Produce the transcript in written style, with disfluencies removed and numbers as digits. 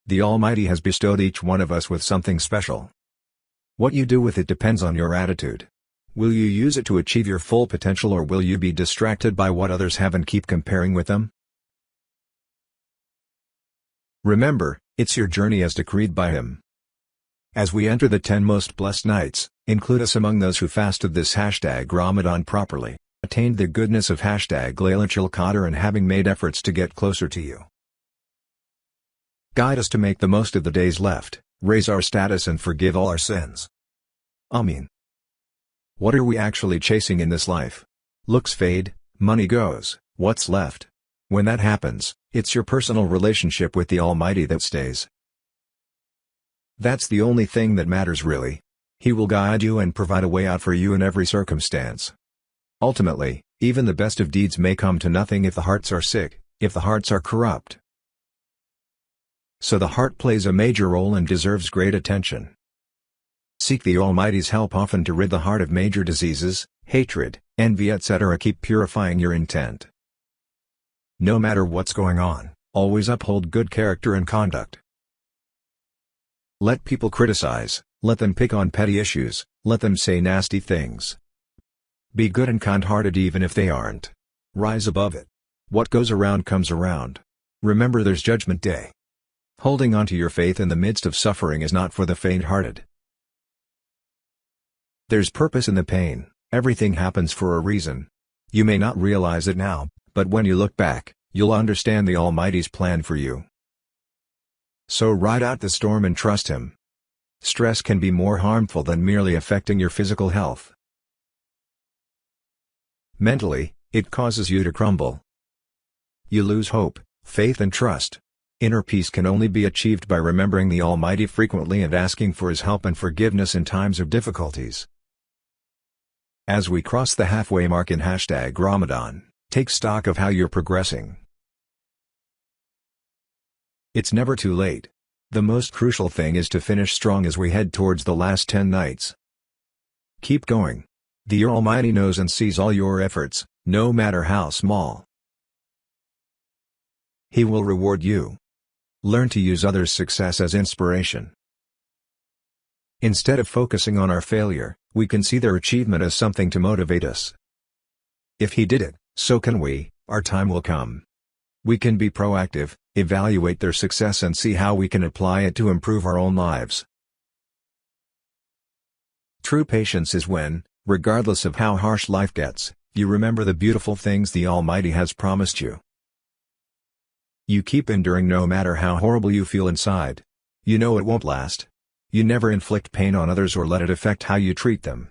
The Almighty has bestowed each one of us with something special. What you do with it depends on your attitude. Will you use it to achieve your full potential, or will you be distracted by what others have and keep comparing with them? Remember, it's your journey as decreed by Him. As we enter the 10 most blessed nights, include us among those who fasted this #Ramadan properly, attained the goodness of #Laylatul Qadr, and having made efforts to get closer to you. Guide us to make the most of the days left, raise our status and forgive all our sins. Ameen. What are we actually chasing in this life? Looks fade, money goes, what's left? When that happens, it's your personal relationship with the Almighty that stays. That's the only thing that matters really. He will guide you and provide a way out for you in every circumstance. Ultimately, even the best of deeds may come to nothing if the hearts are sick, if the hearts are corrupt. So the heart plays a major role and deserves great attention. Seek the Almighty's help often to rid the heart of major diseases, hatred, envy, etc. Keep purifying your intent. No matter what's going on, always uphold good character and conduct. Let people criticize, let them pick on petty issues, let them say nasty things. Be good and kind-hearted even if they aren't. Rise above it. What goes around comes around. Remember, there's Judgment Day. Holding on to your faith in the midst of suffering is not for the faint-hearted. There's purpose in the pain. Everything happens for a reason. You may not realize it now, but when you look back, you'll understand the Almighty's plan for you. So ride out the storm and trust Him. Stress can be more harmful than merely affecting your physical health. Mentally, it causes you to crumble. You lose hope, faith and trust. Inner peace can only be achieved by remembering the Almighty frequently and asking for His help and forgiveness in times of difficulties. As we cross the halfway mark in #Ramadan, take stock of how you're progressing. It's never too late. The most crucial thing is to finish strong as we head towards the last 10 nights. Keep going. The Almighty knows and sees all your efforts, no matter how small. He will reward you. Learn to use others' success as inspiration. Instead of focusing on our failure, we can see their achievement as something to motivate us. If He did it, so can we. Our time will come. We can be proactive, evaluate their success and see how we can apply it to improve our own lives. True patience is when, regardless of how harsh life gets, you remember the beautiful things the Almighty has promised you. You keep enduring no matter how horrible you feel inside. You know it won't last. You never inflict pain on others or let it affect how you treat them.